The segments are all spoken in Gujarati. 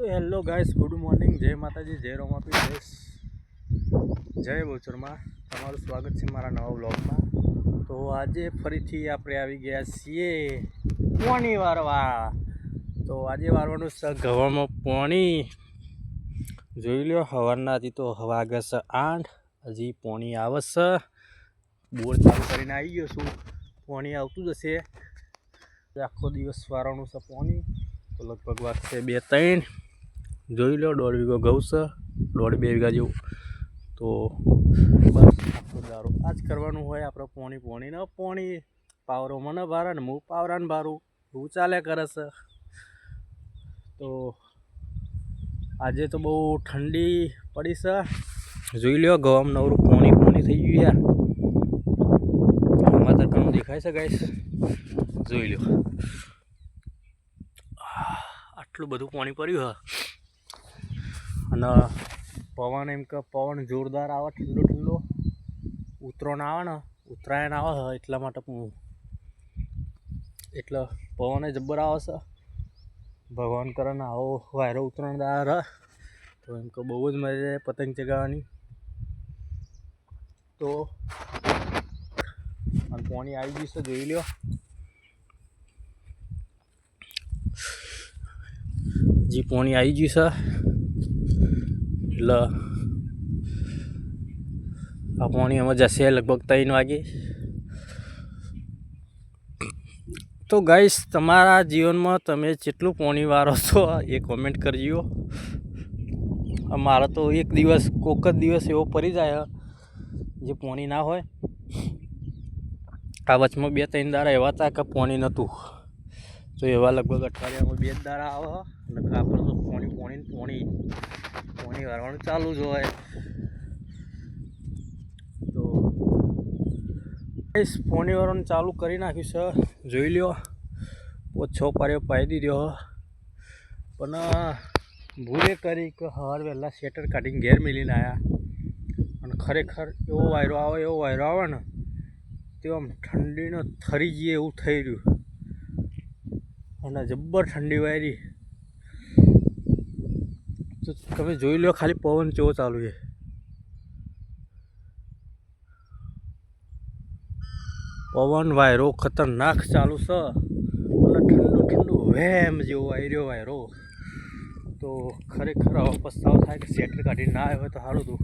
તો હેલો ગાઈસ, ગુડ મોર્નિંગ, જય માતાજી, જય રોમાપી, જય બોચરમાં તમારું સ્વાગત છે મારા નવા વ્લોગમાં। તો આજે ફરીથી આપણે આવી ગયા છીએ પોણી વારવા। તો આજે વારવાનું છે ગવામાં પોણી। જોઈ લો, સવારના હજી તો વાગે છે 8, હજી પોણી આવે છે। બોર ચાલુ કરીને આવી ગયો છું, પોણી આવતું જશે। આખો દિવસ વારવાનું છે પોણી, તો લગભગ વાગશે 2-3। જોઈ લો, 1.5 વીઘો ઘઉં છે, 1.5-2 વીઘા જેવું। તો બસ આખો દારો આ જ કરવાનું હોય આપણે, પોણી ને પોણી। પાવરો મને ભારે ને હું પાવરાને ભારું, એવું ચાલે કરે છે। તો આજે તો બહુ ઠંડી પડી છે। જોઈ લો, ગવામાં નવરું પોણી થઈ ગયું યાર। આમાં તરકાનું દેખાય છે ગાઈસ, જોઈ લો, આટલું બધું પાણી પડ્યું છે। અને પવન એમ કે પવન જોરદાર આવે, ઠંડો ઠંડો ઉતરાયણ આવે ને, ઉત્તરાયણ આવે છે એટલા માટે એટલે પવન જબ્બર આવે છે। ભગવાન કરે ને આવો વાયરો ઉત્તરાયણ દાર તો એમ કે બહુ જ મજા આવે પતંગ ચગાવવાની। તો અને પાણી આવી ગયું છે, જોઈ લો, હજી પાણી આવી ગયું છે। એટલે આ પાણી એમાં જશે લગભગ 3 વાગે। તો ગાઈસ, તમારા જીવનમાં તમે જેટલું પાણી વારો છો એ કોમેન્ટ કરજો। અમારે તો એક દિવસ કોક જ દિવસ એવો પડી જાય જે પાણી ના હોય। આ વચમાં 2-3 દાડા એવા હતા કે પાણી નહોતું, તો એવા લગભગ અઠવાડિયામાં 2 દાડા આવે અને આપણે તો પાણી વારવાનું ચાલુ જ હોય। તો પાણી વારવાનું ચાલુ કરી નાખ્યું છે, જોઈ લો, 5-6 પારીઓ પાઈ દીધો। પણ ભૂલે કરી કે સવાર વહેલા શેટર કાઢીને ઘેર મેલીને આવ્યા, અને ખરેખર એવો વાયરો આવે ને, તે આમ ઠંડીનો થરી જઈએ એવું થઈ રહ્યું, અને જબ્બર ઠંડી વાયરી। તો તમે જોઈ લો ખાલી પવન કેવો ચાલુ છે, પવન વાયરો ખતરનાક ચાલુ છે, અને ઠંડુ ઠંડુ વેમ જેવો વાયરો। તો ખરેખર આવો પસ્તાવો થાય કે સ્વેટર કાઢીને ના આવ્યો હોય તો સારું હતું,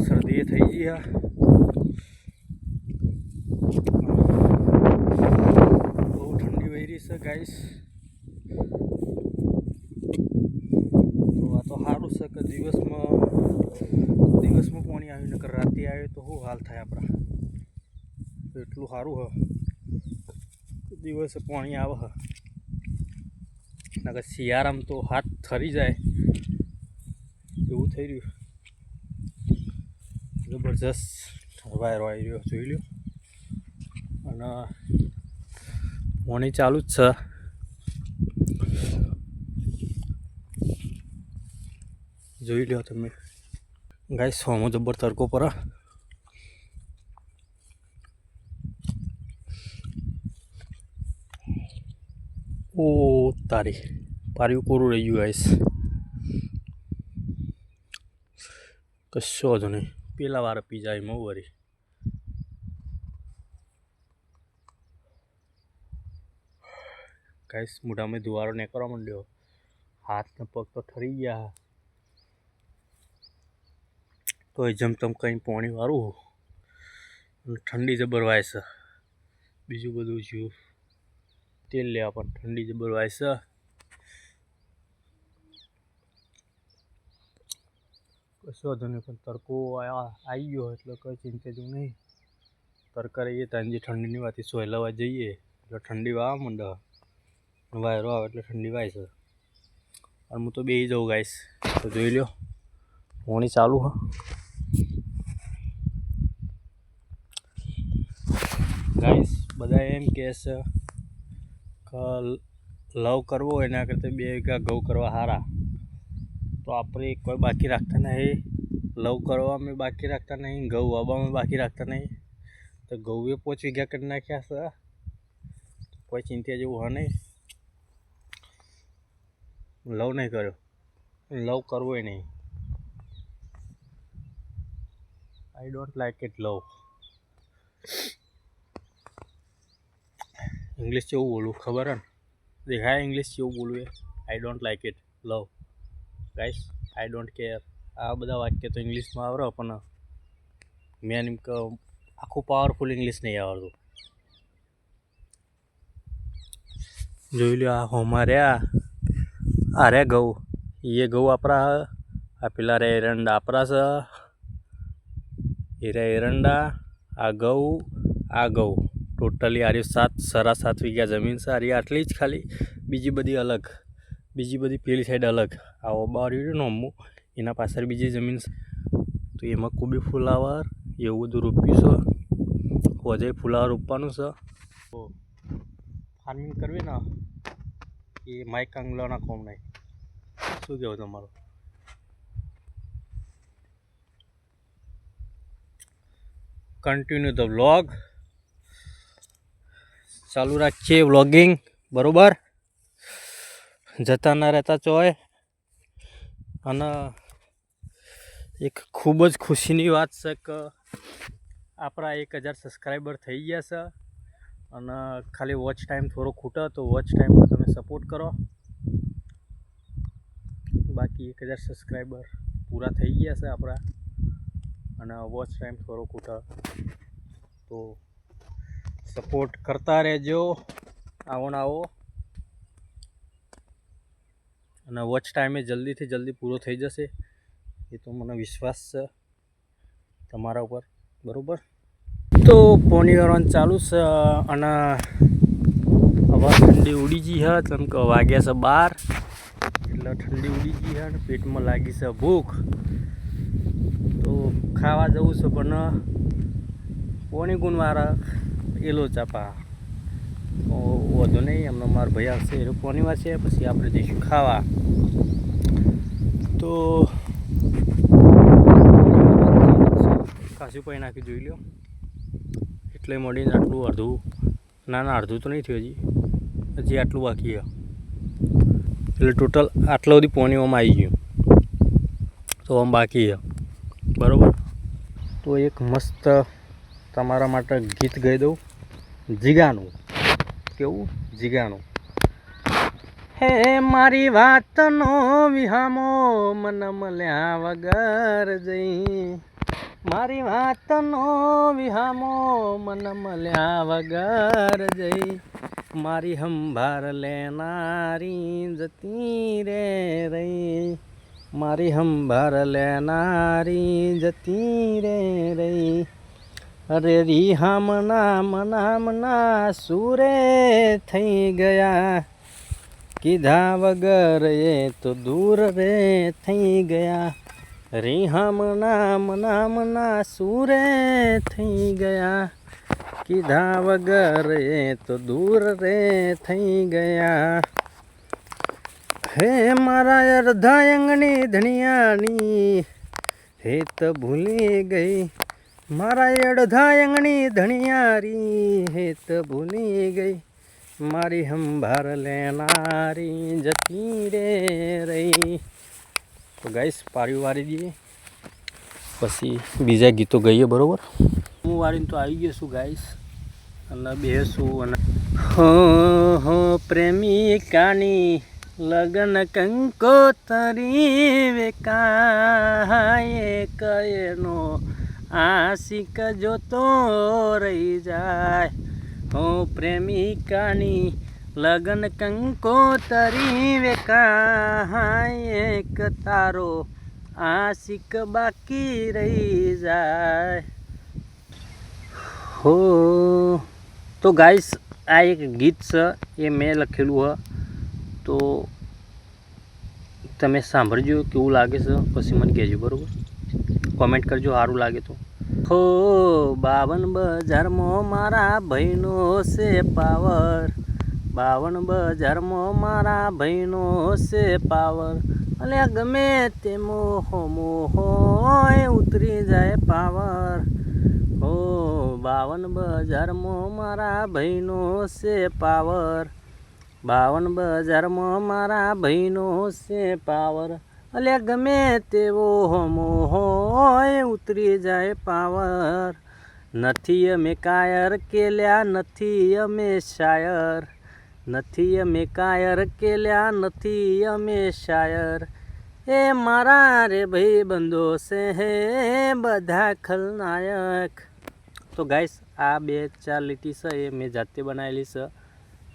શરદી થઈ ગઈ। બહુ ઠંડી વહી છે ગાઈસ। તો આ તો સારું છે કે દિવસમાં પાણી આવ્યું, નકર રાતે આવ્યું તો શું હાલ થાય આપણા। તો એટલું સારું છે દિવસે પાણી આવે છે, નકર શિયાળામાં તો હાથ ઠરી જાય એવું થઈ રહ્યું। જબરજસ્ત વાયરો આવી રહ્યો, જોઈ લો, અને પાણી ચાલુ જ છે। જોઈ લો તમે ગાઈસ, સોમો જબ્બર તડકો પર। ઓ તારી પાર્યું કોરું રહી ગયું ગાઈસ, કશો જ નહીં, પેલા વાર પી જાય મઉ વરી। ગાઈસ, મોઢામાં ધુવારો નીકળવા માંડ્યો, હાથ ને પગ તો ઠરી ગયા। તો જમતમ કંઈ પાણી વાળું, ઠંડી જબર વાય છે। બીજું બધું જ્યું તેલ લેવા, પણ ઠંડી જબર વાય છે। કશો જ નહીં, પણ તડકો આવી ગયો એટલે કંઈ ચિંતા જેવું નહીં। તડકા રહીએ ત્યાં જે ઠંડીની વાત સોયલાવા જઈએ એટલે ઠંડી વાવા માંડે, વાયરો આવે એટલે ઠંડી વાય છે। અને હું તો બેસી જાઉં ગાઈસ, તો જોઈ લો, પાણી ચાલુ હ। ગાઈસ, બધા એમ કહે છે કે લવ કરવો એના કરતાં 2 વીઘા ઘઉં કરવા સારા। તો આપણે કોઈ બાકી રાખતા નહીં, લવ કરવામાં બાકી રાખતા નહીં, ઘઉં વાવવામાં બાકી રાખતા નહીં। તો ઘઉં 5 વીઘા કરી નાખ્યા છે, કોઈ ચિંતા જેવું હોય નહીં। લવ નહીં કર્યો, લવ કરવો એ નહીં. I don't like it love. English કેવું બોલું ખબર હે ને? દેખાય ઇંગ્લિશ કેવું બોલું એ? I don't like it love. Guys, I don't care. આ બધા વાક્ય તો ઇંગ્લિશમાં આવડે પણ મેન એમ કે આખું પાવરફુલ ઇંગ્લિશ નહીં આવડતું. જોઈ લો આ હોમાં રહ્યા, આ રે ઘઉં, એ ઘઉં આપણા, આ પેલા રે એરંડા આપણા છે, એ રે એરંડા, આ ઘઉં, આ ઘઉં. ટોટલી આ 7.5 વીઘા જમીન છે. આ આટલી જ ખાલી, બીજી બધી અલગ, બીજી બધી પેલી સાઈડ અલગ. આ ઓબા રહ્યું ને અમ્મું, એના પાછળ બીજી જમીન છે. તો એમાં કોબી ફુલાવર એવું બધું રોપ્યું છે. હોજે ફુલાવર રોપવાનું છે. તો ફાર્મિંગ કરવી ને એ માઇક આંગલાના કોમ નહીં. શું કહેવું તમારું? કન્ટિન્યુ ધ વ્લોગ ચાલુ રાખીએ, વ્લોગિંગ બરોબર, જતા ના રહેતા ચોય. અને એક ખૂબ જ ખુશીની વાત છે કે આપણા 1000 સબસ્ક્રાઈબર થઈ ગયા છે. અને ખાલી વોચ ટાઈમ થોડો ખૂટે તો વોચ ટાઈમમાં તમે સપોર્ટ કરો. બાકી 1000 સબસ્ક્રાઈબર પૂરા થઈ ગયા છે આપણા, અને વોચ ટાઈમ થોડો ખૂટે તો સપોર્ટ કરતા રહેજો. આવો ને આવો. અને વોચ ટાઈમે જલ્દીથી જલ્દી પૂરો થઈ જશે એ તો મને વિશ્વાસ છે તમારા ઉપર, બરાબર. તો પોણી કરવાનું ચાલુ છે. અને હવે ઠંડી ઉડી ગઈ છે, કેમ કે વાગ્યા છે 12, એટલે ઠંડી ઉડી ગઈ છે અને પેટમાં લાગી છે ભૂખ. તો ખાવા જવું છે પણ પોણી ગુણવાળા એલો ચાપા વધુ નહીં. એમનો મારો ભાઈ આવશે, એ પોણી વાર છે, પછી આપણે જઈશું ખાવા. તો કાશું પાઈ નાખી જોઈ લો. એટલે મળીને આટલું અડધું, ના અડધું તો નહીં થયું હજી આટલું બાકી છે. એટલે ટોટલ આટલા બધી પોણીઓમાં આવી ગયું, તો આમ બાકી છે, બરાબર. તો એક મસ્ત તમારા માટે ગીત ગાઈ દઉં, જીગાનું. કેવું? જીગાનું. હે મારી વાતનો વિહામો મન મળ્યા વગર જઈ, મારી વાતનો વિહામો મન મળ્યા વગર જઈ, મારી સંભાર લેનારી જતી રે રહી, મારી સંભાર લેનારી જતી રે રહી. અરે રીહામના મનામના સુરે થઈ ગયા, કીધા વગર એ તો દૂર રે થઈ ગયા. રીહામના મનામના સુરે થઈ ગયા, કીધા વગર એ તો દૂર રે થઈ ગયા. હે મારા અર્ધા અંગણી ધણિયાની હેત ભૂલી ગઈ, મારા અડધા અંગણી ધણિયારી હેત ભૂલી ગઈ, મારી સંભાર લેનારી જતી રે રહી. તો ગાઈસ પારી વારી દઈએ, પછી બીજા ગીતો ગાઈએ, બરાબર. હું વારીને તો આવી ગયો છું ગાઈસ, અને બેસું. અને હો પ્રેમિકાની લગન કંકોતરી વેકાય કયનો આશિક જોતો રહી જાય. હો પ્રેમિકાની લગન કંકોતરી વેકાય એક તારો આશિક બાકી રહી જાય. હો તો ગાઈસ આ એક ગીત છે, એ મેં લખેલું છે. તો તમે સાંભળજો કેવું લાગે છે, પછી મને કહેજો, બરાબર. કોમેન્ટ કરજો સારું લાગે તો. હો 52 બજારમાં મારા ભાઈનો છે પાવર, 52 બજારમાં મારા ભાઈનો છે પાવર. અલ્યા ગમે તે મોહો મોહોય ઉતરી જાય પાવર. હો 52 બજારમાં મારા ભાઈનો છે પાવર, 52 બજારમાં મારા ભાઈનો છે પાવર, અલ્યા ગમે તેવો હોમો હોય ઉતરી જાય પાવર. નથી અમે કાયર કેલ્યા નથી અમે શાયર, નથી અમે કાયર કેલ્યા નથી અમે શાયર. એ મારા રે ભાઈ બંધો છે હે બધા ખલનાયક. તો ગાઈસ આ 2-4 લીટી છે એ મેં જાતે બનાવેલી છે.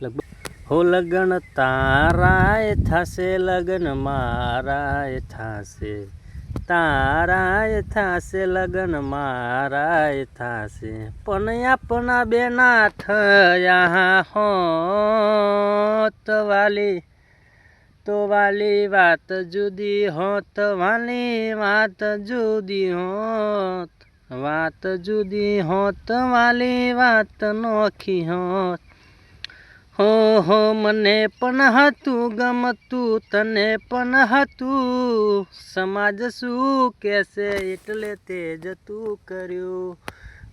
લગભગ હો લગન તારાય થાશે, લગન મારાય થાશે, તારાય થાશે, લગન મારાય થાશે. પણ આપણા બેના થયા હોત વાલી, તો વાલી વાત જુદી હોત, વાલી વાત જુદી હોત, વાત જુદી હોત, વાલી વાત નોખી હોત. હો મને પણ હતું ગમતું, તને પણ હતું, સમાજ શું કહેશે એટલે તે જતું કર્યું.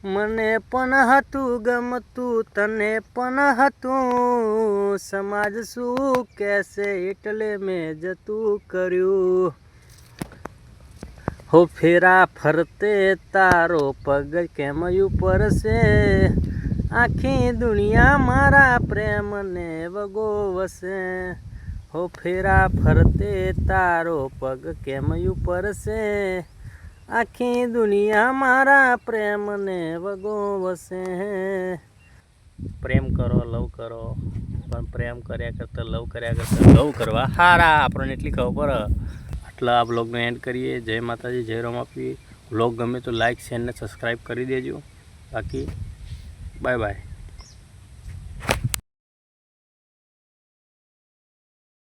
મને પણ હતું ગમતું, તને પણ હતું, સમાજ શું કહેશે એટલે મેં જતું કર્યું. હો ફેરા ફરતે તારો પગ કેમ ઉપર છે, આખી દુનિયા મારા પ્રેમને વગોવશે. હો ફેરા ફરતે તારો પગ કેમ ઉપર છે, આખી દુનિયા મારા પ્રેમને વગોવશે. પ્રેમ કરો, લવ કરો, પણ પ્રેમ કર્યા કરતાં લવ કર્યા કરતાં લવ કરવા સારા, આપણને એટલી ખબર. આટલા આ બ્લોગનો એન્ડ કરીએ. જય માતાજી, જય રમાપી. બ્લોગ ગમે તો લાઇક, શેર ને સબસ્ક્રાઈબ કરી દેજો. બાકી બાય બાય.